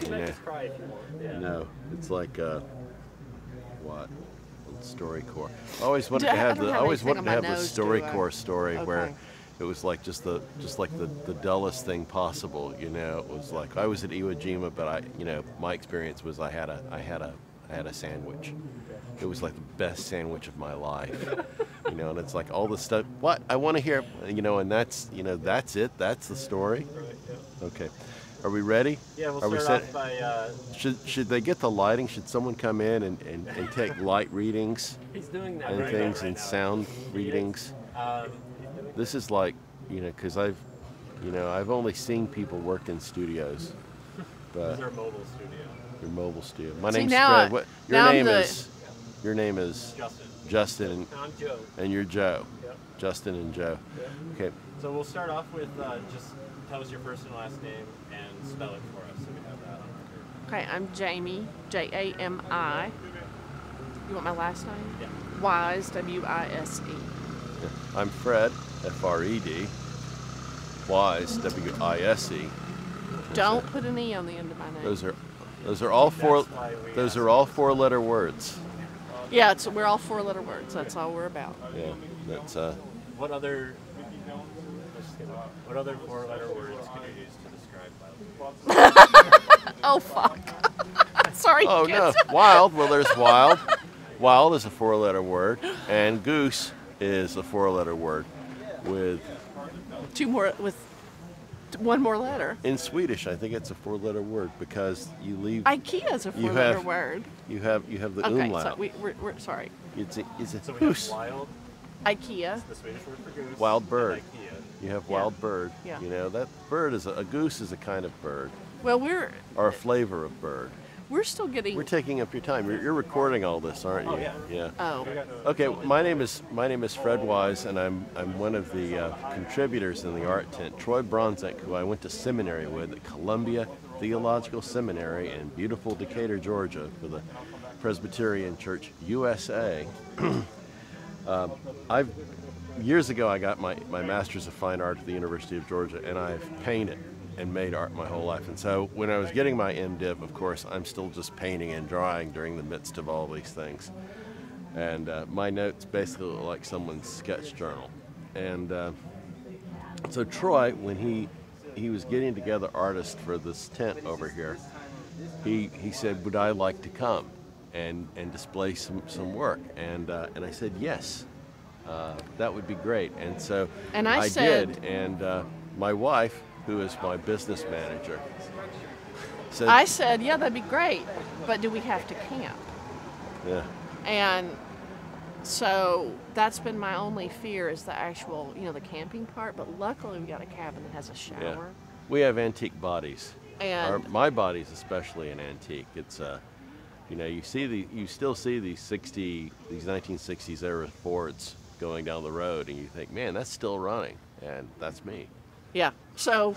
can make us cry if you want. Yeah. No, it's like what? StoryCorps. I always wanted to have the StoryCorps story where it was like just like the dullest thing possible. You know, it was like I was at Iwo Jima, but my experience was I had a sandwich. It was like the best sandwich of my life. You know, and it's like all the stuff. What I want to hear, and that's it. That's the story. Right, yeah. Okay. Are we ready? Yeah, we'll start off by... Should they get the lighting? Should someone come in and take light readings? He's doing that and right things now. and sound readings? This is like, because I've only seen people work in studios. But These are mobile studio. Your mobile studio. My name's Fred. What your name is? Your name is Justin. Justin. And I'm Joe. And you're Joe. Yep. Justin and Joe. Yep. Okay. So we'll start off with just tell us your first and last name and spell it for us so we have that on record. Okay, I'm Jamie, Jami. You want my last name? Yeah. Wise, Wise. Yeah. I'm Fred, Fred. Wise, Wise. Don't put an E on the end of my name. Those are all four-letter words. Yeah, we're all four-letter words. That's all we're about. Yeah, that's What other four-letter words can you use to describe Wild? Oh fuck! Sorry. Oh kids. no, wild. Well, there's wild. Wild is a four-letter word, and goose is a four-letter word with one more letter. In Swedish, I think it's a four-letter word because you leave. IKEA is a four-letter word. You have the umlaut. Okay, so we're sorry. It's a So we goose. have wild. IKEA. The Swedish word for goose. Wild bird. And IKEA. You have wild bird. Yeah. That bird is a goose is a kind of bird. Well, or a flavor of bird. We're still getting. We're taking up your time. You're recording all this, aren't you? Oh, yeah. Yeah. Oh. Okay. My name is Fred Wise, and I'm one of the contributors in the art tent. Troy Bronzek, who I went to seminary with at Columbia Theological Seminary in beautiful Decatur, Georgia, for the Presbyterian Church USA. Years ago, I got my Master's of Fine Art at the University of Georgia, and I've painted and made art my whole life. And so when I was getting my MDiv, of course, I'm still just painting and drawing during the midst of all these things. And my notes basically look like someone's sketch journal. And so Troy, when he was getting together artists for this tent over here, he said, would I like to come and display some work? And I said, yes, that would be great. And so I did. And my wife, who is my business manager, said, I said, yeah, that'd be great, but do we have to camp? Yeah. And so that's been my only fear is the actual, the camping part, but luckily we got a cabin that has a shower. Yeah. We have antique bodies. And my body's especially an antique. It's you still see these 1960s era Fords going down the road, and you think, man, that's still running, and that's me. Yeah. So,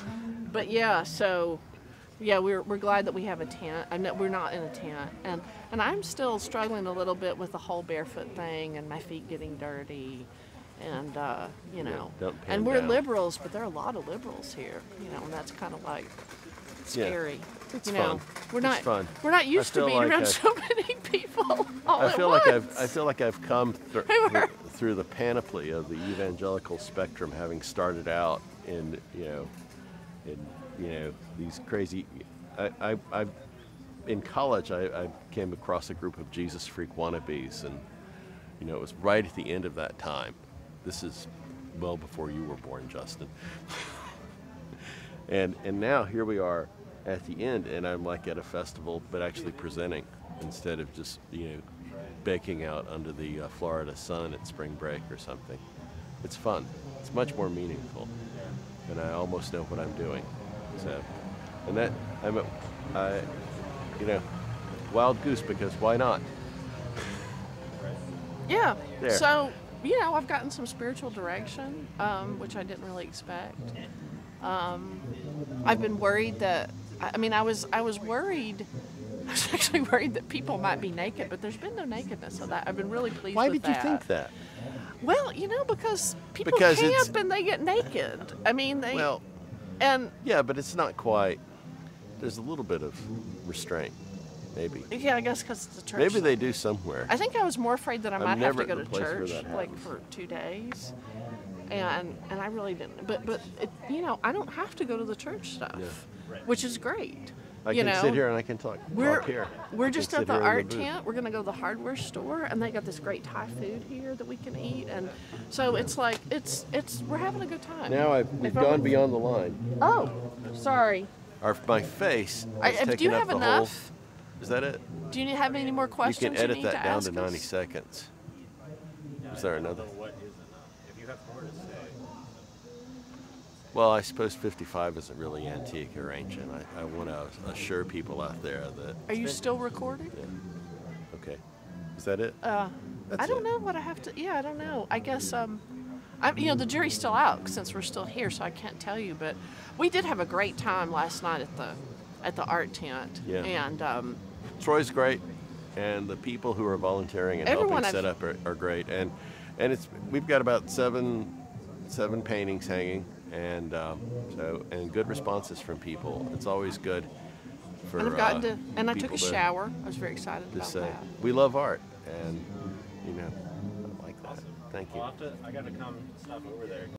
we're glad that we have a tent. We're not in a tent, and I'm still struggling a little bit with the whole barefoot thing and my feet getting dirty, and and we're liberals, but there are a lot of liberals here, and that's kind of like scary. Yeah, it's fun. We're not used to being around so many people all at once. I feel like I've come through the panoply of the evangelical spectrum, having started out in these crazy. In college, I came across a group of Jesus freak wannabes, and it was right at the end of that time. This is well before you were born, Justin. and now here we are at the end, and I'm like at a festival, but actually presenting instead of just baking out under the Florida sun at spring break or something. It's fun. It's much more meaningful, and I almost know what I'm doing. So, and that Wild Goose, because why not? Yeah. There. So I've gotten some spiritual direction, which I didn't really expect. I've been worried that I was worried. I was actually worried that people might be naked, but there's been no nakedness, so that I've been really pleased Why with did that. you think that? Well, because people camp and they get naked. Yeah, but it's not quite. there's a little bit of restraint, maybe. Yeah, I guess because it's a church. Maybe they do somewhere. I think I was more afraid that I might have to go to place where church that like happens. for 2 days, and I really didn't. But it, I don't have to go to the church stuff, which is great. I can sit here and I can talk up here. We're just at the art tent. We're gonna go to the hardware store, and they got this great Thai food here that we can eat, and so it's like we're having a good time. Now we've gone beyond the line. Oh, sorry. My face has Do you taken up have the enough? whole. Is that it? Do you have any more You questions? can edit need that to down ask to 90 us? seconds. Is there another? What is enough? If you have more to say. Well, I suppose 55 isn't really antique or ancient. I want to assure people out there that. Are you still recording? Yeah. Okay. Is that it? I don't know what I have to. Yeah, I don't know. I guess the jury's still out since we're still here, so I can't tell you. But we did have a great time last night at the art tent. Yeah. And Troy's great, and the people who are volunteering and helping set up are great. And we've got about seven paintings hanging, and and good responses from people. It's always good for. And I've gotten to, and I took people a shower. I was very excited about that. We love art, and I like that. Thank you. I got to come stuff over there.